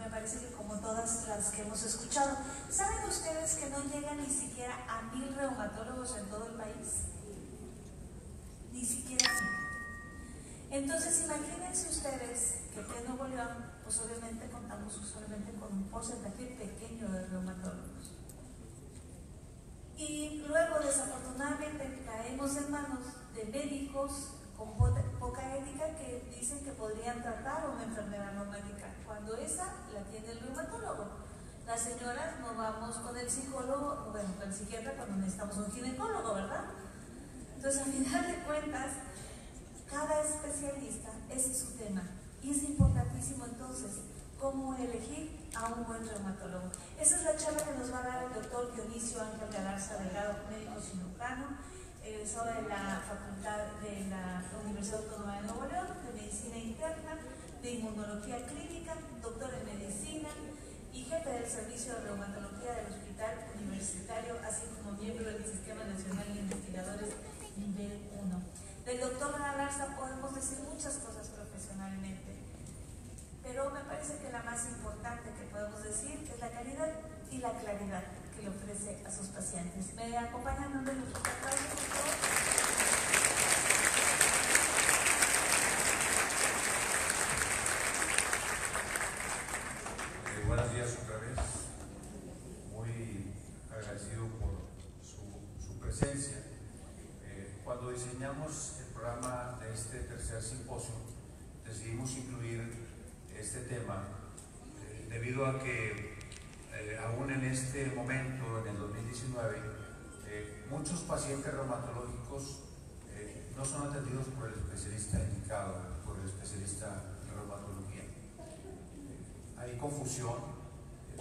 me parece que como todas las que hemos escuchado. ¿Saben ustedes que no llegan ni siquiera a 1000 reumatólogos en todo el país? Ni siquiera 1000. Entonces imagínense ustedes que aquí en Nuevo León, pues obviamente contamos solamente con un porcentaje pequeño de reumatólogos. Y luego desafortunadamente caemos en manos de médicos con poca ética que dicen que podrían tratar una enfermedad reumática, cuando esa la tiene el reumatólogo. Las señoras no vamos con el psicólogo, bueno, con el psiquiatra cuando necesitamos un ginecólogo, ¿verdad? Entonces, al final de cuentas, cada especialista es su tema y es importantísimo entonces cómo elegir a un buen reumatólogo. Esa es la charla que nos va a dar el doctor Dionisio Ángel Galarza Delgado, médico cirujano, egresado de la Facultad de la Universidad Autónoma de Nuevo León, de Medicina Interna, de Inmunología Clínica, doctor en Medicina y jefe del Servicio de Reumatología del Hospital Universitario, así como miembro del Sistema Nacional de Investigadores Nivel 1. Del doctor Galarza podemos decir muchas cosas profesionalmente, pero me parece que la más importante que podemos decir es la calidad y la claridad que le ofrece a sus pacientes. ¿Me acompañan donde los aplausos, por favor? Buenos días otra vez. Muy agradecido por su presencia. Cuando diseñamos el programa de este tercer simposio, decidimos incluir este tema debido a que aún en este momento, en el 2019, muchos pacientes reumatológicos no son atendidos por el especialista indicado, por el especialista en reumatología. Hay confusión,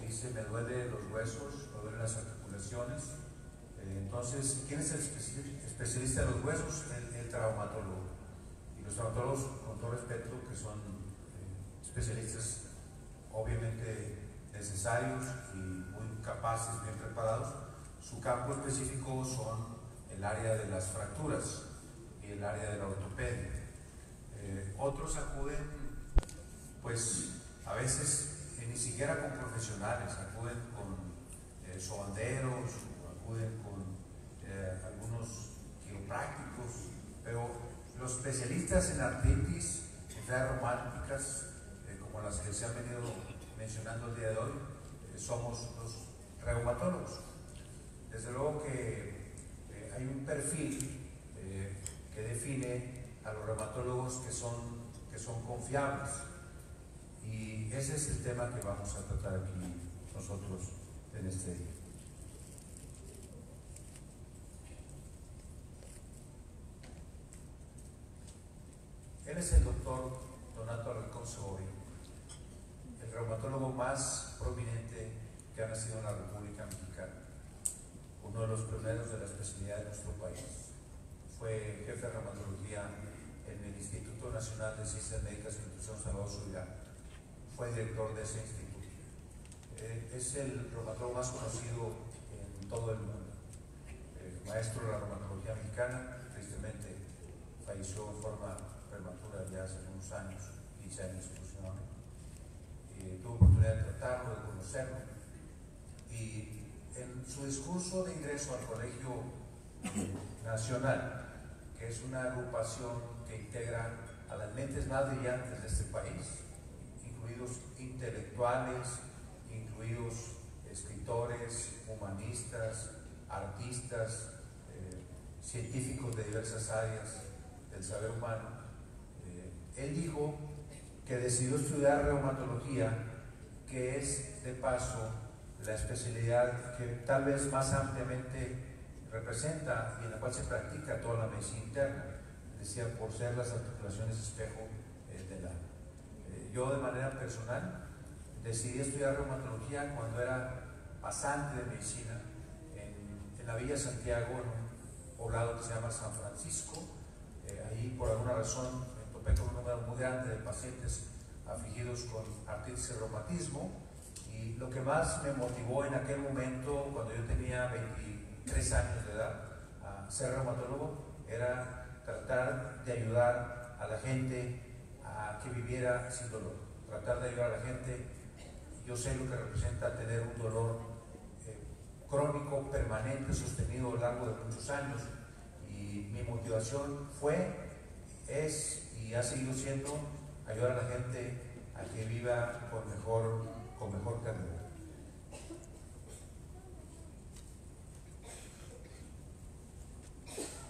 dice me duele los huesos, me duelen las articulaciones. Entonces, ¿quién es el especialista de los huesos? El traumatólogo. Y los traumatólogos, con todo respeto, que son especialistas obviamente necesarios y muy capaces, bien preparados, su campo específico son el área de las fracturas y el área de la ortopedia. Otros acuden, pues a veces ni siquiera con profesionales, acuden con sobanderos, acuden con algunos quiroprácticos, pero los especialistas en artritis, enfermedades reumáticas, como las que se han venido mencionando el día de hoy, somos los reumatólogos. Desde luego que hay un perfil que define a los reumatólogos que son confiables, y ese es el tema que vamos a tratar aquí nosotros en este día. Él es el doctor Donato Alarcón Segovia, el reumatólogo más prominente que ha nacido en la República Mexicana, uno de los pioneros de la especialidad de nuestro país. Fue jefe de reumatología en el Instituto Nacional de Ciencias Médicas y Nutrición Salvador Subirán. Fue director de ese instituto. Es el reumatólogo más conocido en todo el mundo. Maestro de la reumatología mexicana, tristemente falleció en forma prematura ya hace unos años, 15 años aproximadamente. Tuve oportunidad de tratarlo, de conocerlo, y en su discurso de ingreso al Colegio Nacional, que es una agrupación que integra a las mentes más brillantes de este país, incluidos intelectuales, incluidos escritores, humanistas, artistas, científicos de diversas áreas del saber humano. Él dijo que decidió estudiar reumatología, que es de paso la especialidad que tal vez más ampliamente representa y en la cual se practica toda la medicina interna, decía, por ser las articulaciones espejo del alma. Yo de manera personal decidí estudiar reumatología cuando era pasante de medicina en la Villa Santiago, en un poblado que se llama San Francisco. Ahí por alguna razón me topé con un número muy grande de pacientes afligidos con artritis y reumatismo, y lo que más me motivó en aquel momento, cuando yo tenía 23 años de edad, a ser reumatólogo, era tratar de ayudar a la gente a que viviera sin dolor, tratar de ayudar a la gente yo sé lo que representa tener un dolor crónico, permanente, sostenido a lo largo de muchos años, y mi motivación fue, es y ha seguido siendo ayudar a la gente a que viva con mejor calidad.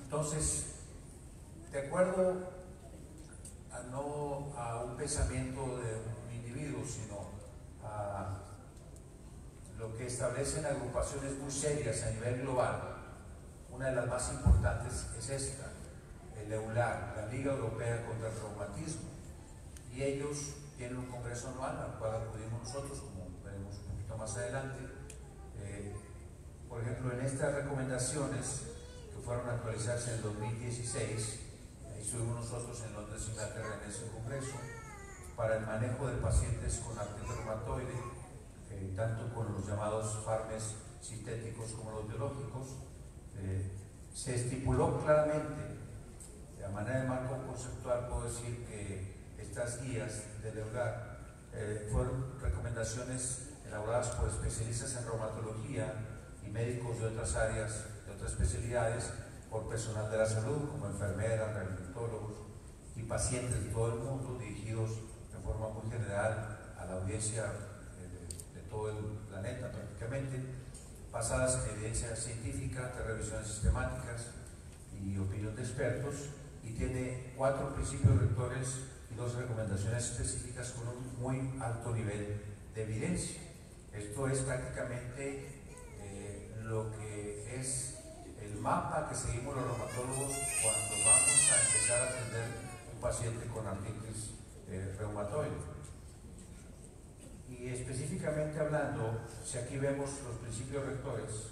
Entonces, de acuerdo no a un pensamiento de un individuo, sino a lo que establecen agrupaciones muy serias a nivel global, una de las más importantes es esta, el EULAR, la Liga Europea contra el Reumatismo, y ellos tienen un congreso anual al cual acudimos nosotros, como veremos un poquito más adelante. Por ejemplo, en estas recomendaciones que fueron a actualizarse en el 2016, estuvimos nosotros en Londres, Inglaterra, en ese congreso, para el manejo de pacientes con artritis reumatoide, tanto con los llamados fármacos sintéticos como los biológicos. Se estipuló claramente, de manera de marco conceptual, puedo decir que estas guías del EULAR fueron recomendaciones elaboradas por especialistas en reumatología y médicos de otras áreas, de otras especialidades, por personal de la salud, como enfermeras, reumatólogos y pacientes de todo el mundo, dirigidos de forma muy general a la audiencia de todo el planeta prácticamente, basadas en evidencia científica, de revisiones sistemáticas y opinión de expertos, y tiene 4 principios rectores y 2 recomendaciones específicas con un muy alto nivel de evidencia. Esto es prácticamente lo que es el mapa que seguimos los reumatólogos cuando vamos a empezar a atender un paciente con artritis reumatoide. Y específicamente hablando, si aquí vemos los principios rectores,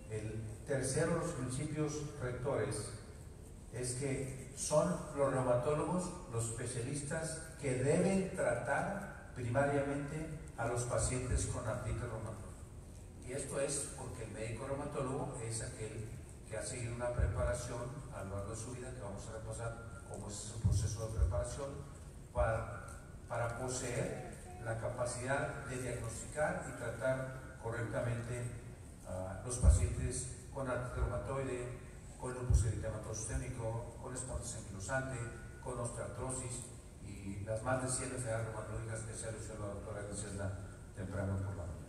el tercero de los principios rectores es que son los reumatólogos los especialistas que deben tratar primariamente a los pacientes con artritis reumatoide. Y esto es porque el médico reumatólogo es aquel que ha seguido una preparación a lo largo de su vida, que vamos a repasar cómo es ese proceso de preparación, para poseer la capacidad de diagnosticar y tratar correctamente a los pacientes con artritis reumatoide, con lupus eritematoso sistémico, con espondilitis anquilosante, con osteoartrosis y las más de 100 enfermedades reumatológicas que se alusionó la doctora Griselda temprano por la mañana.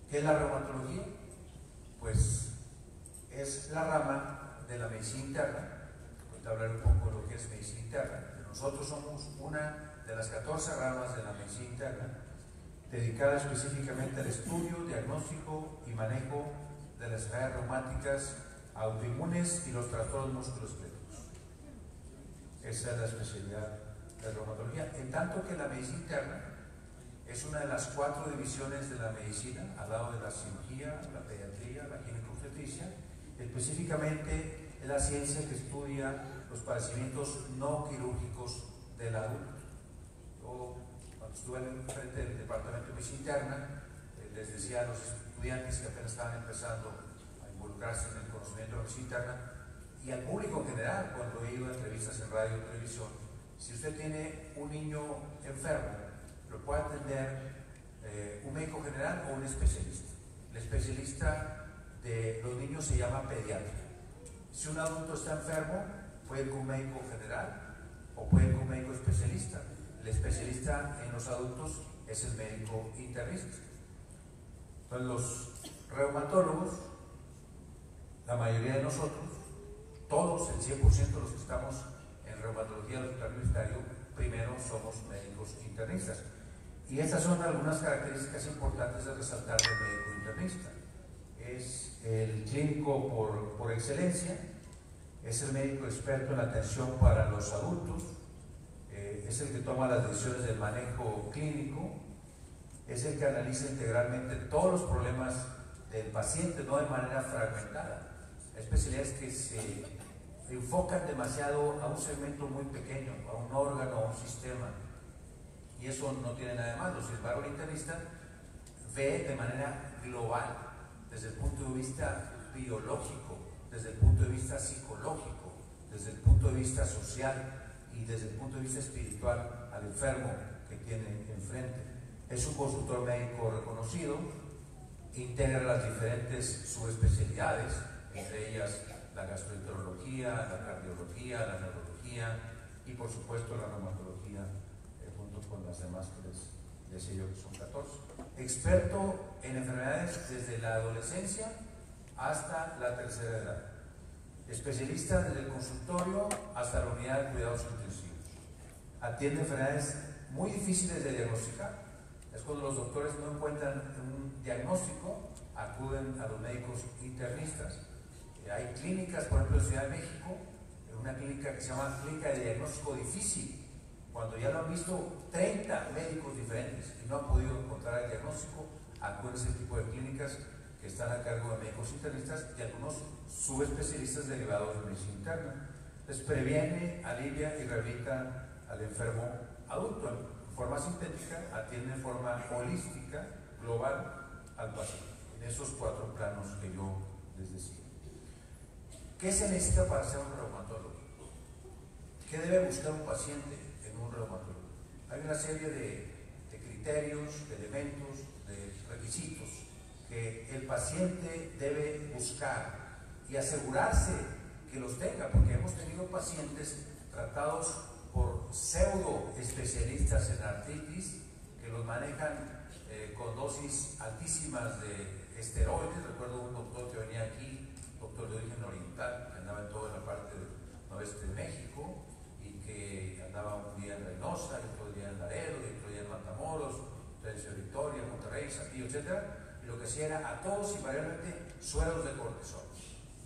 ¿Qué es la reumatología? Pues es la rama de la medicina interna. Voy a hablar un poco de lo que es medicina interna. Nosotros somos una de las 14 ramas de la medicina interna dedicada específicamente al estudio, diagnóstico y manejo de las enfermedades reumáticas autoinmunes y los trastornos musculoesqueléticos. Esa es la especialidad de reumatología. En tanto que la medicina interna es una de las 4 divisiones de la medicina, al lado de la cirugía, la pediatría, la ginecobstetricia. Específicamente es la ciencia que estudia los padecimientos no quirúrgicos del adulto. Yo, cuando estuve en frente del departamento de medicina interna, les decía a los estudiantes que apenas estaban empezando a involucrarse en el conocimiento de la medicina interna, y al público en general, cuando he ido a entrevistas en radio y televisión, si usted tiene un niño enfermo, lo puede atender un médico general o un especialista. El especialista de los niños se llama pediatra. Si un adulto está enfermo, puede ir con un médico general o puede ir con un médico especialista. El especialista en los adultos es el médico internista. Entonces, los reumatólogos, la mayoría de nosotros, todos, el 100% de los que estamos en reumatología del hospital universitario, primero somos médicos internistas. Y estas son algunas características importantes de resaltar del médico internista. Es el clínico por excelencia, es el médico experto en atención para los adultos, es el que toma las decisiones del manejo clínico, es el que analiza integralmente todos los problemas del paciente, no de manera fragmentada. Hay especialidades que se enfocan demasiado a un segmento muy pequeño, a un órgano, a un sistema, y eso no tiene nada de malo. Sin embargo, el internista ve de manera global, desde el punto de vista biológico, desde el punto de vista psicológico, desde el punto de vista social y desde el punto de vista espiritual al enfermo que tiene enfrente. Es un consultor médico reconocido, integra las diferentes subespecialidades, entre ellas la gastroenterología, la cardiología, la neurología y por supuesto la reumatología, junto con las demás que les decía yo que son 14. Experto en enfermedades desde la adolescencia hasta la tercera edad. Especialista desde el consultorio hasta la unidad de cuidados intensivos. Atiende enfermedades muy difíciles de diagnosticar. Es cuando los doctores no encuentran un diagnóstico, acuden a los médicos internistas. Hay clínicas, por ejemplo, en Ciudad de México, una clínica que se llama Clínica de Diagnóstico Difícil. Cuando ya lo han visto 30 médicos diferentes y no han podido encontrar el diagnóstico, acuden a ese tipo de clínicas que están a cargo de médicos internistas y algunos subespecialistas derivados de medicina interna. Entonces previene, alivia y rehabilita al enfermo adulto en forma sintética, atiende en forma holística, global al paciente, en esos 4 planos que yo les decía. ¿Qué se necesita para ser un reumatólogo? ¿Qué debe buscar un paciente en un reumatólogo? Hay una serie de criterios, de elementos, de requisitos que el paciente debe buscar y asegurarse que los tenga, porque hemos tenido pacientes tratados por pseudo especialistas en artritis que los manejan con dosis altísimas de esteroides. Recuerdo un doctor que venía aquí, doctor de origen oriental, que andaba en toda la parte del noreste de México y que andaba un día en Reynosa, y otro día en Laredo, y otro día en Matamoros, otro día en Victoria, Monterrey, Saltillo, etc. Y lo que hacía era a todos invariablemente sueros de cortisona.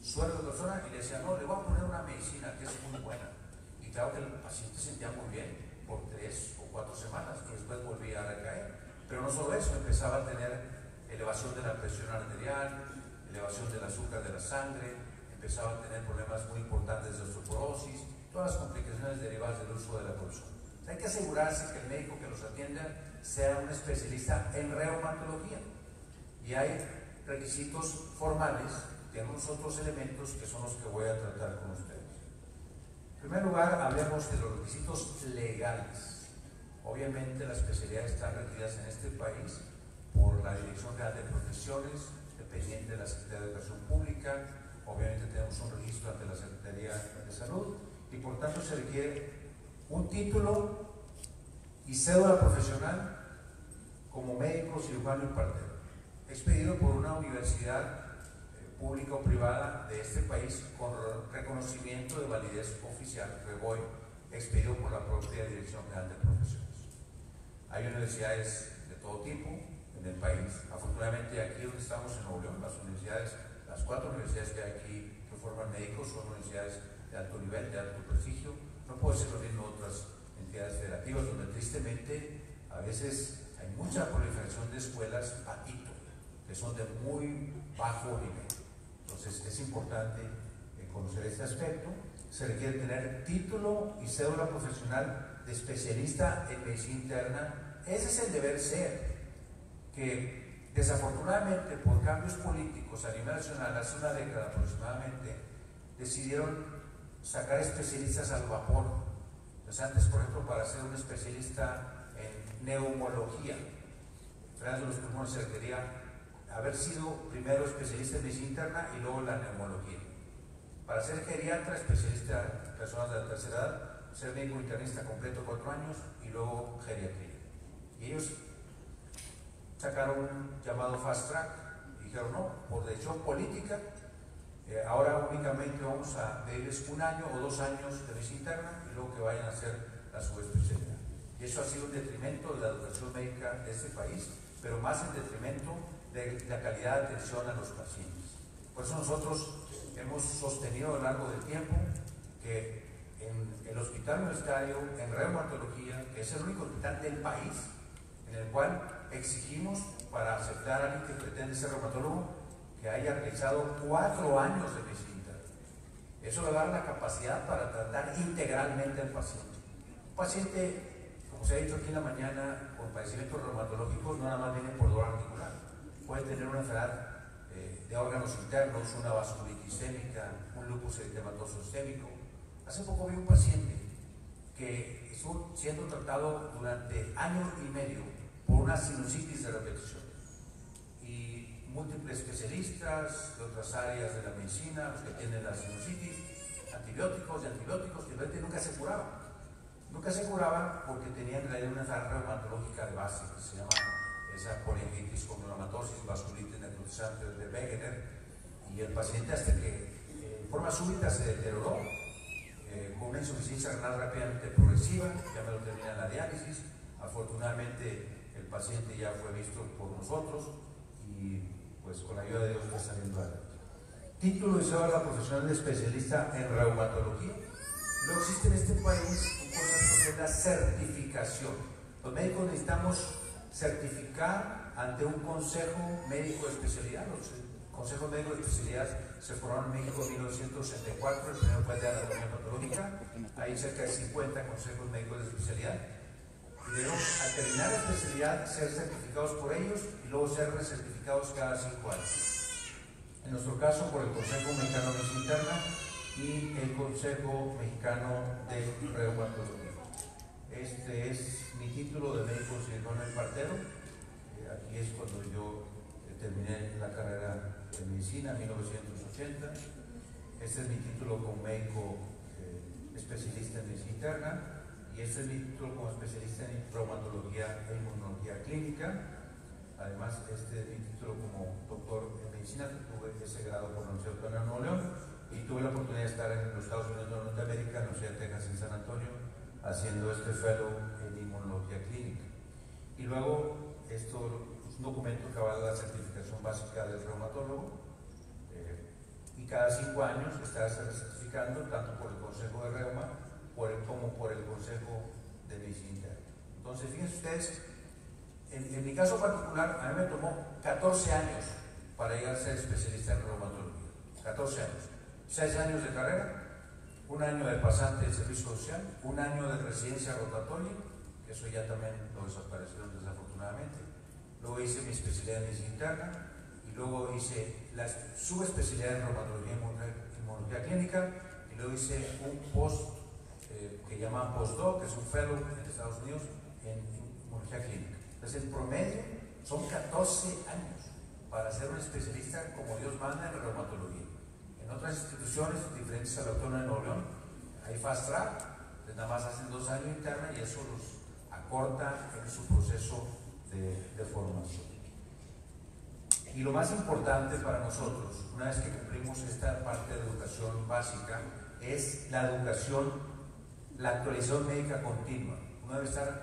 Sueros de cortisona, y le decía, no, le voy a poner una medicina que es muy buena. Y claro que el paciente se sentía muy bien por 3 o 4 semanas y después volvía a recaer. Pero no solo eso, empezaba a tener elevación de la presión arterial, elevación del azúcar de la sangre, empezaba a tener problemas muy importantes de osteoporosis, todas las complicaciones derivadas del uso de la cortisona. Hay que asegurarse que el médico que los atienda sea un especialista en reumatología. Y hay requisitos formales, tenemos otros elementos que son los que voy a tratar con ustedes. En primer lugar, hablemos de los requisitos legales. Obviamente las especialidades están requeridas en este país por la Dirección General de Profesiones, dependiente de la Secretaría de Educación Pública. Obviamente tenemos un registro ante la Secretaría de Salud y por tanto se requiere un título y cédula profesional como médico, cirujano y partero, expedido por una universidad pública o privada de este país con reconocimiento de validez oficial, REVOI, expedido por la propia Dirección General de Profesiones. Hay universidades de todo tipo en el país. Afortunadamente aquí donde estamos en Nuevo León, las universidades, las 4 universidades que hay aquí que forman médicos son universidades de alto nivel, de alto prestigio. No puede ser lo mismo otras entidades federativas donde tristemente a veces hay mucha proliferación de escuelas patito, que son de muy bajo nivel. Entonces es importante conocer este aspecto. Se requiere tener título y cédula profesional de especialista en medicina interna. Ese es el deber ser, que desafortunadamente por cambios políticos a nivel nacional hace una década aproximadamente decidieron sacar especialistas al vapor. Entonces antes, por ejemplo, para ser un especialista en neumología, enfermedades de los pulmones, se requería haber sido primero especialista en medicina interna y luego la neumología. Para ser geriatra, especialista en personas de la tercera edad, ser médico internista completo 4 años y luego geriatría. Y ellos sacaron un llamado fast track y dijeron no, por decisión política, ahora únicamente vamos a pedirles 1 año o 2 años de medicina interna y luego que vayan a hacer la subespecialidad. Y eso ha sido un detrimento de la educación médica de este país, pero más en detrimento de la calidad de atención a los pacientes. Por eso nosotros hemos sostenido a lo largo del tiempo que en el hospital universitario, en reumatología, que es el único hospital del país, en el cual exigimos para aceptar a alguien que pretende ser reumatólogo que haya realizado 4 años de medicina interna. Eso le da la capacidad para tratar integralmente al paciente. Un paciente, como se ha dicho aquí en la mañana, con padecimientos reumatológicos no nada más viene por dolor articular. Puede tener una enfermedad de órganos internos, una vasculitis sistémica, un lupus eritematoso sistémico. Hace poco vi un paciente que estuvo siendo tratado durante 1 año y medio por una sinusitis de repetición. Y múltiples especialistas de otras áreas de la medicina, los que tienen la sinusitis, antibióticos, y nunca se curaba. Nunca se curaba porque tenían en realidad una enfermedad reumatológica de base, que se llama esa poliangitis condromatosis, vasculitis necrotizante de Wegener, y el paciente hasta que en forma súbita se deterioró, con una insuficiencia renal rápidamente progresiva, ya me lo termina la diálisis. Afortunadamente el paciente ya fue visto por nosotros y pues con la ayuda de Dios está saliendo adelante. Título de cédula profesional de especialista en reumatología. Luego existe en este país un concepto que es la certificación. Los médicos necesitamos certificar ante un consejo médico de especialidad. Los consejos médicos de especialidad se formaron en México en 1964, el primero fue de anatomía patológica. Hay cerca de 50 consejos médicos de especialidad. Y debemos, al terminar la especialidad, ser certificados por ellos y luego ser recertificados cada 5 años. En nuestro caso, por el Consejo Mexicano de Medicina Interna y el Consejo Mexicano de Reumatología. Este es mi título de médico cirujano y partero. Aquí es cuando yo terminé la carrera de medicina en 1980. Este es mi título como médico especialista en medicina interna y este es mi título como especialista en reumatología e inmunología clínica. Además, este es mi título como doctor en medicina, que tuve ese grado por la Universidad Autónoma de Nuevo León y tuve la oportunidad de estar en los Estados Unidos de Norteamérica, en la Universidad de Texas en San Antonio, haciendo este fellow en inmunología clínica. Y luego, esto es un documento que avala la certificación básica del reumatólogo, y cada 5 años está certificando tanto por el Consejo de Reuma como por el Consejo de Medicina Interna. Entonces, fíjense ustedes, en mi caso particular, a mí me tomó 14 años para llegar a ser especialista en reumatología. 14 años. 6 años de carrera, 1 año de pasante de servicio social, 1 año de residencia rotatoria, que eso ya también lo desaparecieron desafortunadamente. Luego hice mi especialidad en medicina interna y luego hice la subespecialidad en reumatología y inmunología clínica y luego hice un post que llaman postdoc, que es un fellow en Estados Unidos en inmunología clínica. Entonces el promedio son 14 años para ser un especialista como Dios manda en reumatología. En otras instituciones diferentes a la Autónoma de Nuevo León hay fast track, pues nada más hacen 2 años interna y eso los acorta en su proceso de formación. Y lo más importante para nosotros, una vez que cumplimos esta parte de educación básica, es la educación, la actualización médica continua. Uno debe estar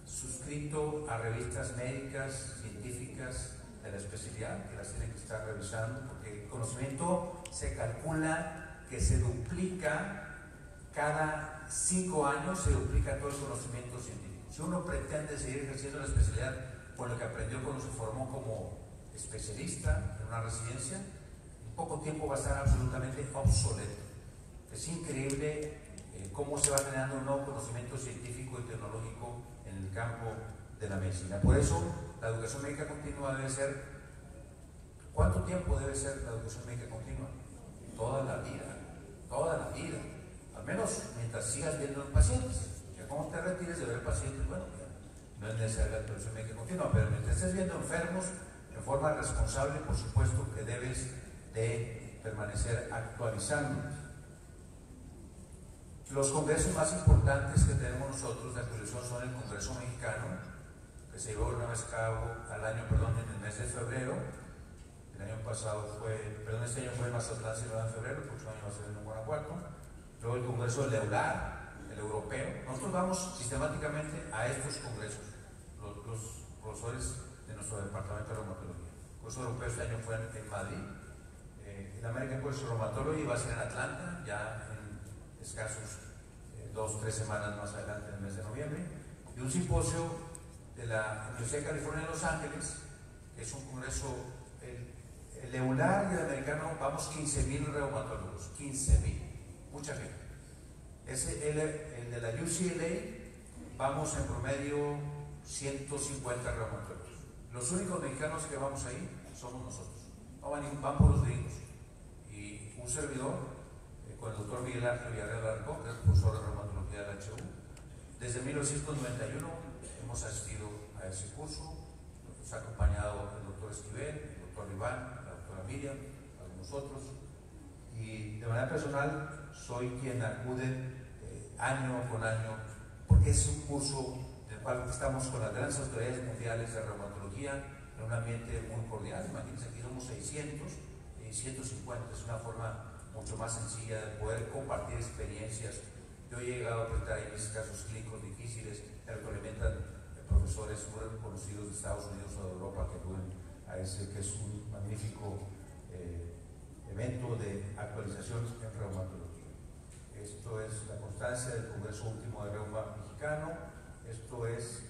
suscrito a revistas médicas, científicas de la especialidad, que las tienen que estar revisando, porque el conocimiento se calcula que se duplica cada 5 años, se duplica todo el conocimiento científico. Si uno pretende seguir ejerciendo la especialidad con lo que aprendió cuando se formó como especialista en una residencia, en poco tiempo va a estar absolutamente obsoleto. Es increíble cómo se va generando un nuevo conocimiento científico y tecnológico en el campo de la medicina. Por eso, la educación médica continua debe ser, ¿cuánto tiempo debe ser la educación médica continua? Toda la vida, toda la vida. Al menos mientras sigas viendo pacientes. Ya cuando te retires de ver pacientes, bueno, ya no es necesaria la educación médica continua, pero mientras estés viendo enfermos, en forma responsable, por supuesto que debes de permanecer actualizándote. Los congresos más importantes que tenemos nosotros de actualización son el Congreso Mexicano, que se llevó una vez a cabo en el mes de febrero. El año pasado este año fue en Mazatlán, en febrero, el próximo año va a ser en Guanajuato. Luego el Congreso del EULAR, el europeo. Nosotros vamos sistemáticamente a estos congresos, los profesores de nuestro departamento de reumatología. El curso europeo este año fue en Madrid. El American College of Rheumatology va a ser en Atlanta, ya en escasos 2-3 semanas más adelante, en el mes de noviembre. Y un simposio de la Universidad de California en Los Ángeles, que es un congreso, el EULAR y el americano, vamos 15,000 reumatólogos, 15,000, mucha gente. El de la UCLA, vamos en promedio 150 reumatólogos. Los únicos mexicanos que vamos ahí somos nosotros, no van por los gringos. Y un servidor, con el doctor Miguel Ángel Villarreal Alarcón, que es profesor de reumatología de la HU, desde 1991 hemos asistido a ese curso. Nos ha acompañado el doctor Esquivel, el doctor Iván, la doctora Miriam, algunos otros. Y de manera personal soy quien acude año con año, porque es un curso del cual estamos con las grandes autoridades mundiales de reumatología en un ambiente muy cordial. Imagínense, aquí somos 600, 150, es una forma mucho más sencilla de poder compartir experiencias. Yo he llegado a presentar ahí mis casos clínicos difíciles, me retroalimentan profesores muy reconocidos de Estados Unidos o de Europa que acuden a ese, que es un magnífico evento de actualización en reumatología. Esto es la constancia del Congreso Último de Reuma Mexicano. Esto es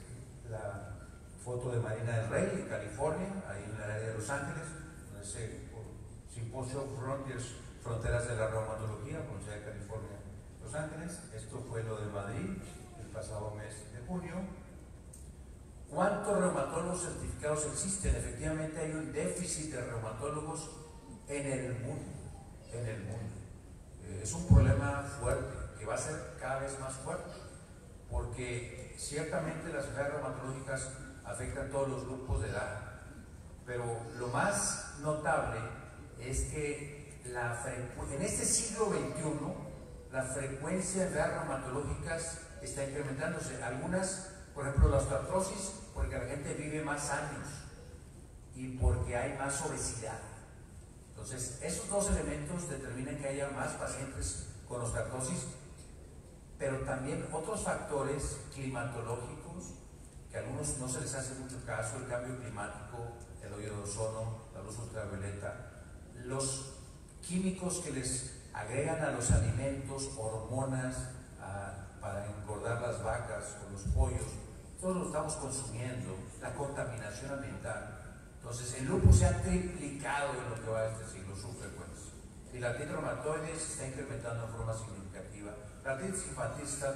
la foto de Marina del Rey, en California, ahí en el área de Los Ángeles, donde se Simposio Frontiers, Fronteras de la Reumatología, Universidad de California, Los Ángeles. Esto fue lo de Madrid el pasado mes de junio. ¿Cuántos reumatólogos certificados existen? Efectivamente hay un déficit de reumatólogos en el mundo. Es un problema fuerte, que va a ser cada vez más fuerte, porque ciertamente las enfermedades reumatológicas afectan a todos los grupos de edad, pero lo más notable es que en este siglo XXI la frecuencia de enfermedades reumatológicas está incrementándose. Algunas, por ejemplo, la osteoartrosis, porque la gente vive más años y porque hay más obesidad. Entonces, esos dos elementos determinan que haya más pacientes con osteoartrosis, pero también otros factores climatológicos, que a algunos no se les hace mucho caso: el cambio climático, el hoyo de ozono, la luz ultravioleta, los químicos que les agregan a los alimentos, hormonas para engordar las vacas o los pollos, todos lo estamos consumiendo, la contaminación ambiental. Entonces, el lupus se ha triplicado en lo que va de este siglo, su frecuencia. Y la artritis reumatoide se está incrementando en forma significativa. La artritis infantil se está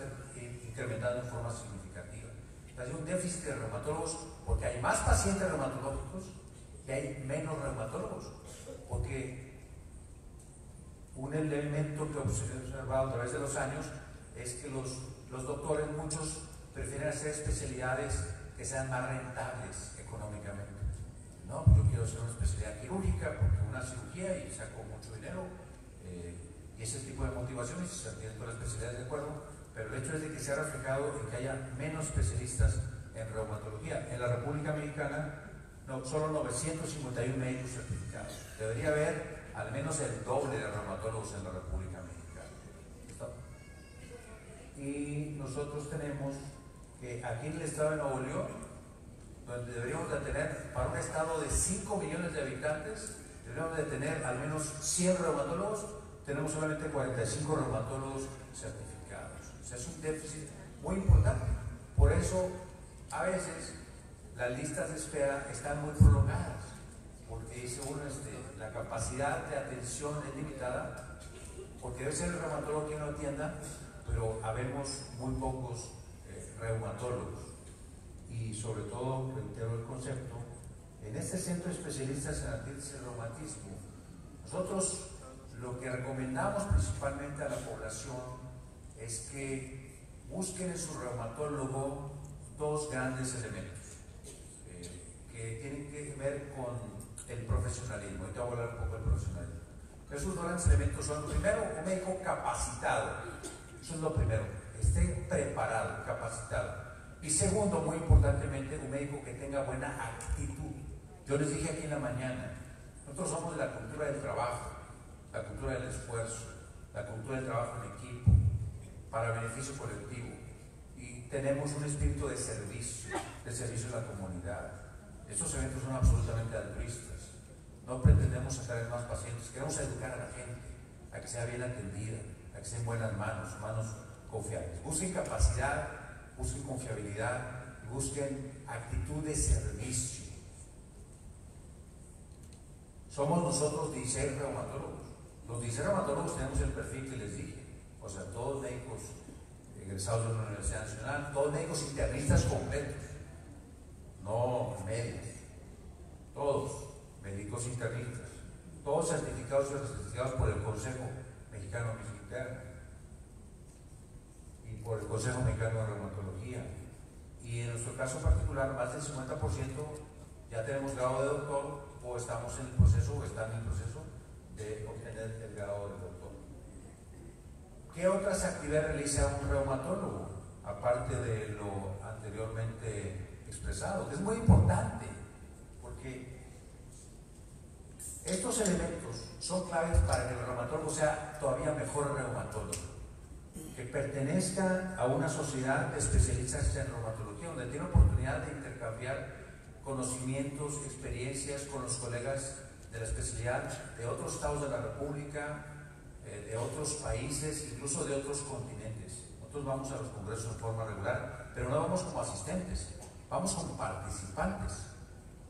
incrementando en forma significativa. Hay un déficit de reumatólogos porque hay más pacientes reumatológicos y hay menos reumatólogos. Porque un elemento que he observado a través de los años es que los doctores, muchos, prefieren hacer especialidades que sean más rentables económicamente. No, yo quiero hacer una especialidad quirúrgica porque una cirugía y saco mucho dinero, y ese tipo de motivaciones, se entiende todas las especialidades, de acuerdo, pero el hecho es de que se ha reflejado en que haya menos especialistas en reumatología. En la República Mexicana, solo 951 médicos certificados. Debería haber al menos el doble de reumatólogos en la República Mexicana. ¿Listo? Y nosotros tenemos que aquí en el estado de Nuevo León, donde deberíamos de tener, para un estado de 5 millones de habitantes, deberíamos de tener al menos 100 reumatólogos, tenemos solamente 45 reumatólogos certificados. O sea, es un déficit muy importante. Por eso, a veces, las listas de espera están muy prolongadas, porque dice uno, la capacidad de atención es limitada, porque debe ser el reumatólogo quien lo atienda, pero habemos muy pocos reumatólogos. Y sobre todo, reitero el concepto, en este centro de especialistas en artritis y reumatismo, nosotros lo que recomendamos principalmente a la población es que busquen en su reumatólogo dos grandes elementos que tienen que ver con el profesionalismo. Ahorita voy a hablar un poco del profesionalismo. Esos dos grandes elementos son, primero, un médico capacitado. Eso es lo primero, esté preparado, capacitado. Y segundo, muy importantemente, un médico que tenga buena actitud. Yo les dije aquí en la mañana, nosotros somos de la cultura del trabajo, la cultura del esfuerzo, la cultura del trabajo en equipo, para beneficio colectivo. Y tenemos un espíritu de servicio a la comunidad. Estos eventos son absolutamente altruistas. No pretendemos sacar más pacientes, queremos educar a la gente, a que sea bien atendida, a que sea en buenas manos, manos confiables. Busquen capacidad, busquen confiabilidad, busquen actitud de servicio. Somos nosotros 16 reumatólogos. Los 16 reumatólogos tenemos el perfil que les dije, o sea, todos médicos egresados de la Universidad Nacional, todos médicos internistas completos, no médicos, todos médicos internistas, todos certificados y certificados por el Consejo Mexicano de Medicina Interna y por el Consejo Mexicano de Reumatología. Y en nuestro caso particular, más del 50% ya tenemos grado de doctor o estamos en el proceso o están en el proceso de obtener el grado de doctor. ¿Qué otras actividades realiza un reumatólogo? Aparte de lo anteriormente expresado, que es muy importante, porque estos elementos son claves para que el reumatólogo sea todavía mejor reumatólogo, que pertenezca a una sociedad de especialistas en reumatología, donde tiene oportunidad de intercambiar conocimientos, experiencias con los colegas de la especialidad de otros estados de la República, de otros países, incluso de otros continentes. Nosotros vamos a los congresos de forma regular, pero no vamos como asistentes, vamos como participantes.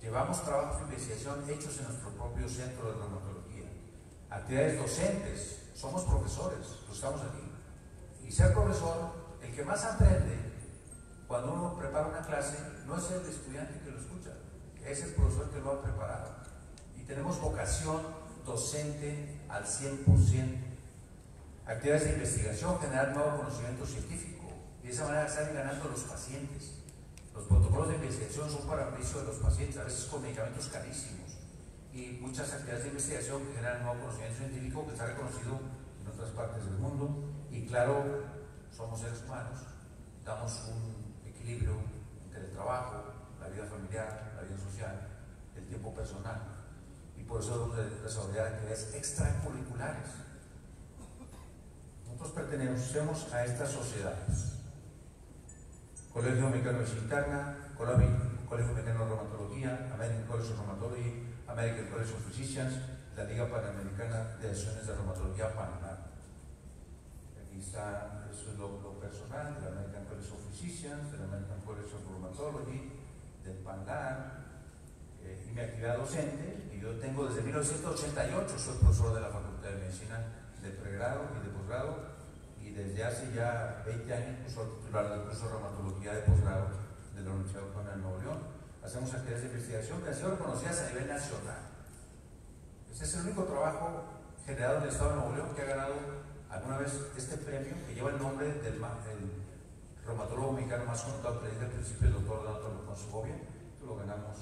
Llevamos trabajos de investigación hechos en nuestro propio centro de reumatología, actividades docentes, somos profesores, los estamos aquí. Y ser profesor, el que más aprende cuando uno prepara una clase, no es el estudiante que lo escucha, es el profesor que lo ha preparado. Y tenemos vocación docente al 100%. Actividades de investigación, generar nuevo conocimiento científico, y de esa manera están ganando los pacientes. Los protocolos de investigación son para beneficio de los pacientes, a veces con medicamentos carísimos, y muchas actividades de investigación que generan nuevo conocimiento científico que está reconocido en otras partes del mundo. Y claro, somos seres humanos, damos un equilibrio entre el trabajo, la vida familiar, la vida social, el tiempo personal, y por eso debemos de desarrollar actividades extracurriculares. Nosotros pertenecemos a estas sociedades: Colegio Mexicano de Medicina Interna, Colegio Mexicano de Reumatología, American College of Rheumatology, American College of Physicians, la Liga Panamericana de Asociaciones de Reumatología, PANAR. Aquí está, eso es lo personal, del American College of Physicians, del American College of Rheumatology, del PANAR, y mi actividad docente, que yo tengo desde 1988, soy profesor de la Facultad de Medicina de pregrado y de posgrado, y desde hace ya 20 años soy titular del curso de reumatología de posgrado de la Universidad Autónoma de Nuevo León. Hacemos actividades de investigación que han sido reconocidas a nivel nacional. Este es el único trabajo generado en el Estado de Nuevo León que ha ganado alguna vez este premio, que lleva el nombre del reumatólogo mexicano más conocido, que le dije al principio, el doctor Donato Alfonso Bobia. Esto lo ganamos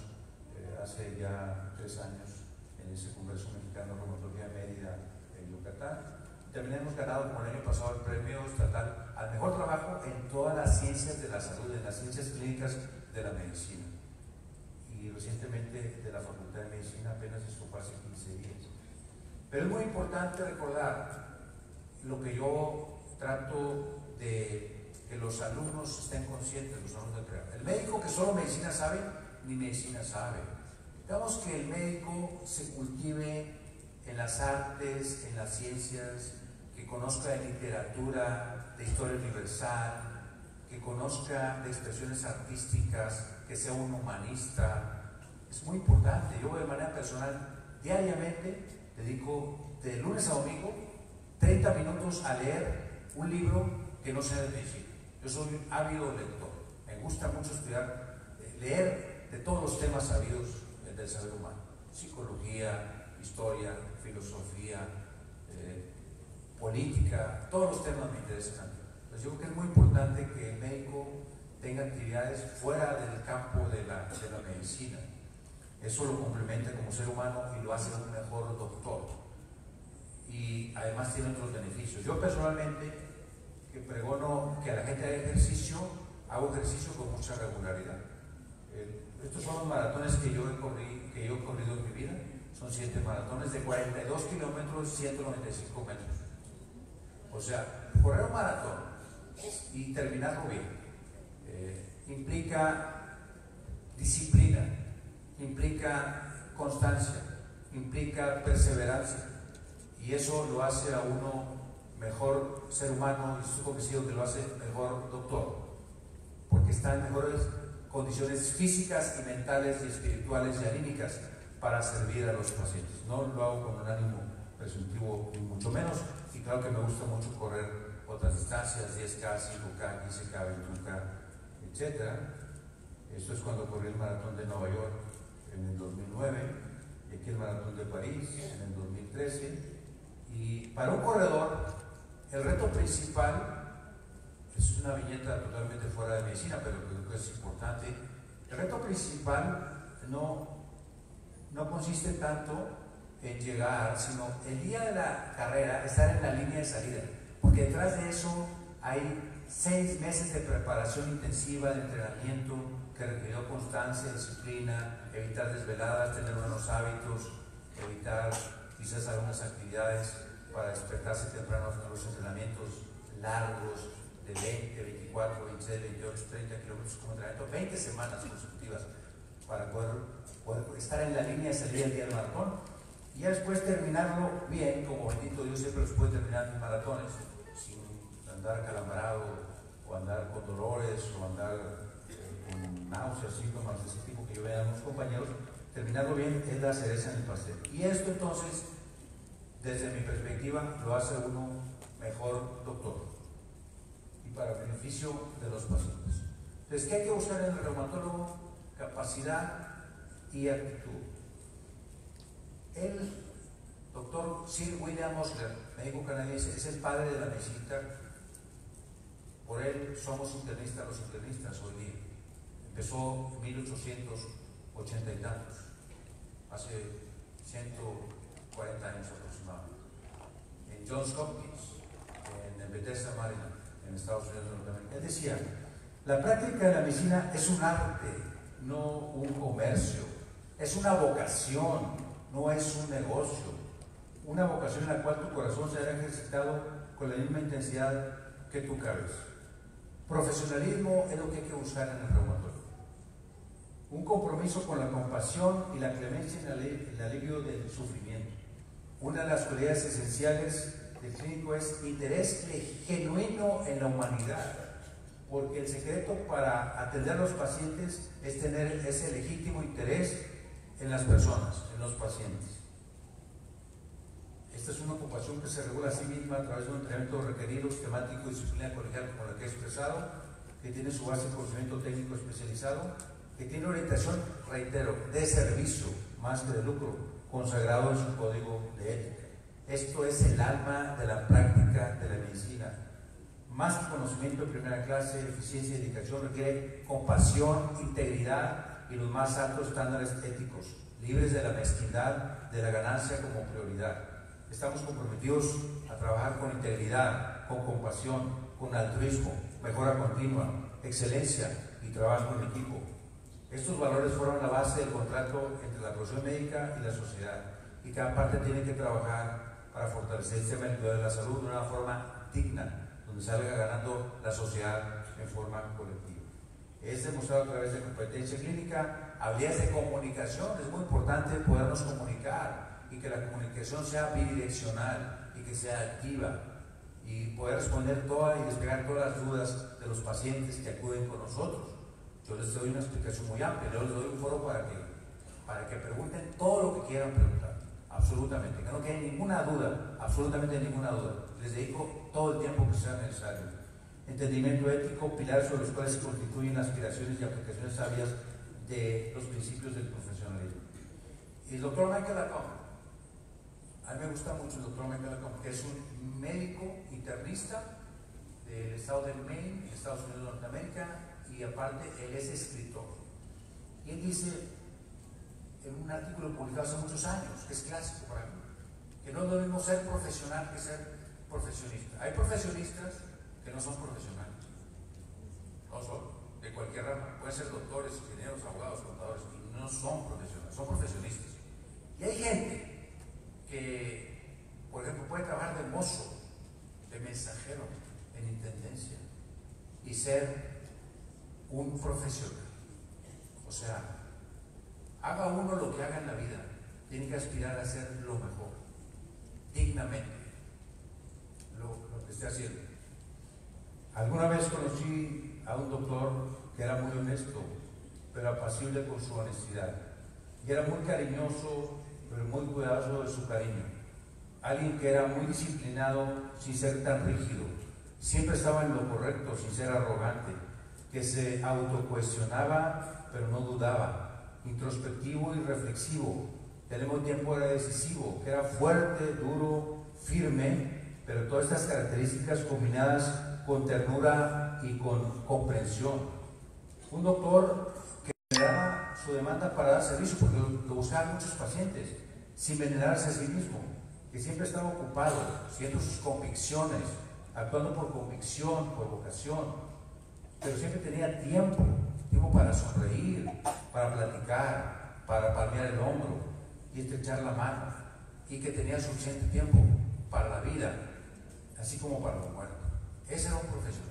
hace ya 3 años en ese Congreso Mexicano de Reumatología de Mérida, en Yucatán. También hemos ganado, como el año pasado, el premio estatal al mejor trabajo en todas las ciencias de la salud, en las ciencias clínicas de la medicina. Y recientemente de la Facultad de Medicina, apenas esto fue hace 15 días. Pero es muy importante recordar lo que yo trato de que los alumnos estén conscientes, los alumnos de pregrado. El médico que solo medicina sabe, ni medicina sabe. Digamos que el médico se cultive en las artes, en las ciencias, que conozca de literatura, de historia universal, que conozca de expresiones artísticas, que sea un humanista. Es muy importante. Yo de manera personal, diariamente, dedico de lunes a domingo 30 minutos a leer un libro que no sea de medicina. Yo soy un ávido lector. Me gusta mucho estudiar, leer de todos los temas sabidos del saber humano. Psicología, historia, filosofía, política, todos los temas me interesan. Entonces yo creo que es muy importante que el médico tenga actividades fuera del campo de la medicina. Eso lo complementa como ser humano y lo hace un mejor doctor. Y además tiene otros beneficios. Yo personalmente, que pregono que a la gente haga ejercicio, hago ejercicio con mucha regularidad. Estos son los maratones que yo he corrido en mi vida. Son 7 maratones de 42 kilómetros, 195 metros. O sea, correr un maratón y terminarlo bien implica disciplina, implica constancia, implica perseverancia, y eso lo hace a uno mejor ser humano, y estoy convencido que lo hace mejor doctor, porque está en mejores condiciones físicas y mentales y espirituales y anímicas para servir a los pacientes. No lo hago con un ánimo presuntivo, ni mucho menos, y claro que me gusta mucho correr otras distancias, 10K, 5K, 15K, 21K, etc. Esto es cuando corrí el maratón de Nueva York en el 2009, y aquí el maratón de París en el 2013. Y para un corredor, el reto principal es una viñeta totalmente fuera de medicina, pero creo que es importante. El reto principal no no consiste tanto en llegar, sino el día de la carrera estar en la línea de salida, porque detrás de eso hay 6 meses de preparación intensiva, de entrenamiento que requirió constancia, disciplina, evitar desveladas, tener buenos hábitos, evitar quizás algunas actividades para despertarse temprano en los entrenamientos largos de 20, 24, 26, 28, 30 kilómetros como entrenamiento, 20 semanas consecutivas para poder estar en la línea de salida el día del maratón y ya después terminarlo bien, como bendito Dios siempre los puede terminar en maratones, sin andar acalambrado o andar con dolores o andar con náuseas, síntomas de ese tipo que yo veo a los compañeros. Terminarlo bien es la cereza en el pastel. Y esto entonces, desde mi perspectiva, lo hace uno mejor doctor y para el beneficio de los pacientes. Entonces, ¿qué hay que buscar en el reumatólogo? Capacidad y actitud. El doctor Sir William Osler, médico canadiense, es el padre de la medicina. Por él somos internistas los internistas hoy día. Empezó en 1880 y tantos, hace 140 años aproximadamente, en Johns Hopkins, en Bethesda, Maryland, en Estados Unidos de Norteamérica. Él decía, la práctica de la medicina es un arte, no un comercio, es una vocación, no es un negocio, una vocación en la cual tu corazón se ha ejercitado con la misma intensidad que tu cabeza. Profesionalismo es lo que hay que buscar en el reumatólogo. Un compromiso con la compasión y la clemencia en el alivio del sufrimiento. Una de las cualidades esenciales del clínico es interés genuino en la humanidad, porque el secreto para atender a los pacientes es tener ese legítimo interés en las personas, en los pacientes. Esta es una ocupación que se regula a sí misma a través de un entrenamiento requerido, sistemático y disciplina colegial como la que he expresado, que tiene su base en conocimiento técnico especializado, que tiene orientación, reitero, de servicio más que de lucro, consagrado en su código de ética. Esto es el alma de la práctica de la medicina. Más que conocimiento de primera clase, eficiencia y dedicación, requiere compasión, integridad y los más altos estándares éticos, libres de la mezquindad, de la ganancia como prioridad. Estamos comprometidos a trabajar con integridad, con compasión, con altruismo, mejora continua, excelencia y trabajo en equipo. Estos valores fueron la base del contrato entre la profesión médica y la sociedad, y cada parte tiene que trabajar para fortalecer el sistema de la salud de una forma digna, donde salga ganando la sociedad en forma colectiva. Es demostrado a través de competencia clínica, habilidades de comunicación. Es muy importante podernos comunicar y que la comunicación sea bidireccional y que sea activa y poder responder todas y despegar todas las dudas de los pacientes que acuden con nosotros. Yo les doy una explicación muy amplia, yo les doy un foro para que pregunten todo lo que quieran preguntar, absolutamente, que no quede ninguna duda, absolutamente ninguna duda. Les dedico todo el tiempo que sea necesario. Entendimiento ético, pilares sobre los cuales se constituyen aspiraciones y aplicaciones sabias de los principios del profesionalismo. Y el doctor Michael Lacombe, a mí me gusta mucho el doctor Michael Lacombe, que es un médico internista del estado de Maine, Estados Unidos de Norteamérica, y aparte él es escritor. Y él dice en un artículo publicado hace muchos años, que es clásico para mí, que no es lo mismo ser profesional que ser profesionista. Hay profesionistas que no son profesionales, no son, de cualquier rama, pueden ser doctores, ingenieros, abogados, contadores, y no son profesionales, son profesionistas. Y hay gente que, por ejemplo, puede trabajar de mozo, de mensajero, en intendencia, y ser un profesional. O sea, haga uno lo que haga en la vida, tiene que aspirar a hacer lo mejor, dignamente, lo que esté haciendo. Alguna vez conocí a un doctor que era muy honesto, pero apacible con su honestidad, y era muy cariñoso, pero muy cuidadoso de su cariño. Alguien que era muy disciplinado sin ser tan rígido, siempre estaba en lo correcto sin ser arrogante, que se autocuestionaba pero no dudaba, introspectivo y reflexivo, que al mismo tiempo era decisivo, que era fuerte, duro, firme, pero todas estas características combinadas con ternura y con comprensión. Un doctor que generaba su demanda para dar servicio, porque lo buscaban muchos pacientes, sin venerarse a sí mismo, que siempre estaba ocupado, siguiendo sus convicciones, actuando por convicción, por vocación, pero siempre tenía tiempo para sonreír, para platicar, para palmear el hombro y estrechar la mano, y que tenía suficiente tiempo para la vida, así como para la muerte. Ese era un profesional.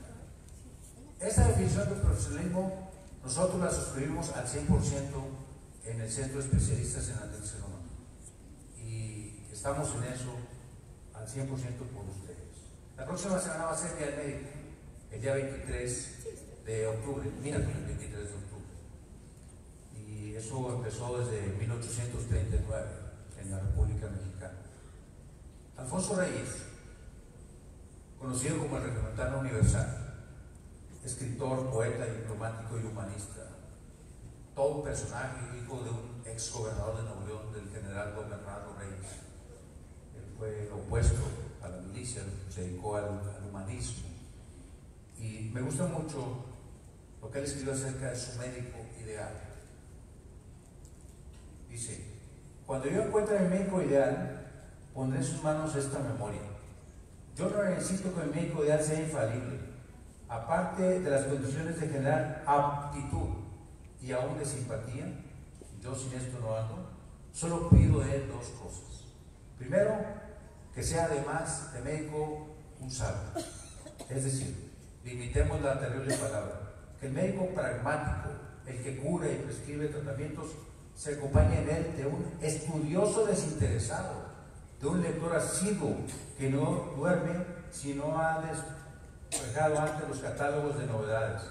Esta definición del profesionalismo nosotros la suscribimos al 100% en el Centro de Especialistas en Atención Humana, y estamos en eso al 100% por ustedes. La próxima semana va a ser el Día del Médico, el día 23 de octubre, miércoles 23 de octubre, y eso empezó desde 1839 en la República Mexicana. Alfonso Reyes, conocido como el Regiomontano Universal, escritor, poeta, diplomático y humanista, todo un personaje, hijo de un ex gobernador de Nuevo León, del general don Bernardo Reyes. Él fue opuesto a la milicia, se dedicó al humanismo, y me gusta mucho lo que él escribió acerca de su médico ideal. Dice: cuando yo encuentre mi médico ideal, pondré en sus manos esta memoria. Yo no necesito que mi médico ideal sea infalible, aparte de las condiciones de generar aptitud y aún de simpatía. Yo sin esto no ando. Solo pido de él dos cosas. Primero, que sea además de médico un sabio. Es decir, limitemos la terrible palabra, que el médico pragmático, el que cura y prescribe tratamientos, se acompañe en él de un estudioso desinteresado, de un lector asiduo que no duerme si no ha despejado antes los catálogos de novedades,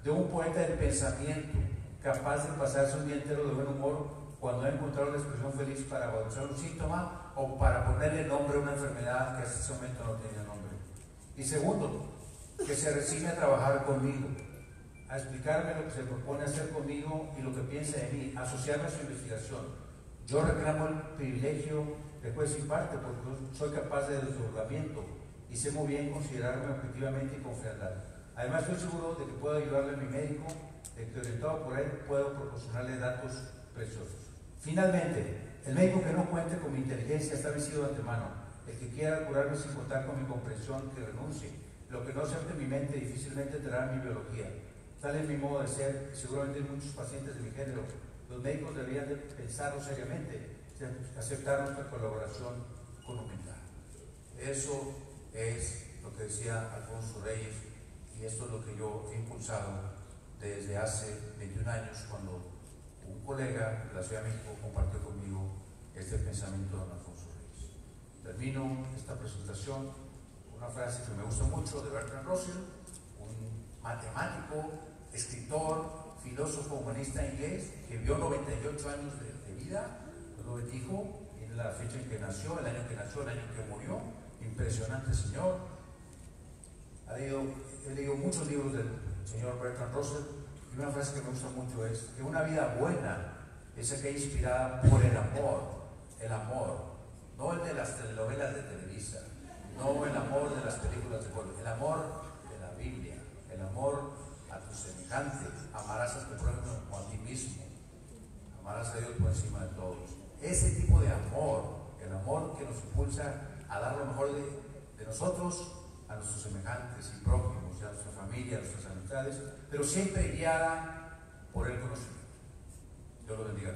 de un poeta del pensamiento capaz de pasarse un día entero de buen humor cuando ha encontrado la expresión feliz para bautizar un síntoma o para ponerle nombre a una enfermedad que hasta ese momento no tenía nombre. Y segundo, que se resigne a trabajar conmigo, a explicarme lo que se propone hacer conmigo y lo que piensa de mí, asociarme a su investigación. Yo reclamo el privilegio de juez y parte porque soy capaz de desdoblamiento y sé muy bien considerarme objetivamente y con frialdad. Además, estoy seguro de que puedo ayudarle a mi médico, de que orientado por él puedo proporcionarle datos preciosos. Finalmente, el médico que no cuente con mi inteligencia está vencido de antemano. El que quiera curarme sin contar con mi comprensión, que renuncie. Lo que no acepte mi mente difícilmente entrará en mi biología. Tal es mi modo de ser, y seguramente hay muchos pacientes de mi género. Los médicos deberían de pensarlo seriamente, aceptar nuestra colaboración con humildad. Eso es lo que decía Alfonso Reyes, y esto es lo que yo he impulsado desde hace 21 años, cuando un colega de la Ciudad de México compartió conmigo este pensamiento de don Alfonso Reyes. Termino esta presentación con una frase que me gusta mucho de Bertrand Russell, un matemático, escritor, filósofo, humanista inglés, que vivió 98 años de vida. Lo bendijo, tiene la fecha en que nació, el año que nació, el año que murió. Impresionante señor. He leído muchos libros del señor Bertrand Russell, y una frase que me gusta mucho es que una vida buena es aquella inspirada por el amor, no el de las telenovelas de Televisa, no el amor de las películas de Hollywood, el amor de la Biblia, el amor a tu semejante. Amarás a tu prójimo como a ti mismo, amarás a Dios por encima de todos. Ese tipo de amor, el amor que nos impulsa a dar lo mejor de nosotros a nuestros semejantes y prójimos, a nuestra familia, a nuestras amistades, pero siempre guiada por el conocimiento. Dios lo bendiga.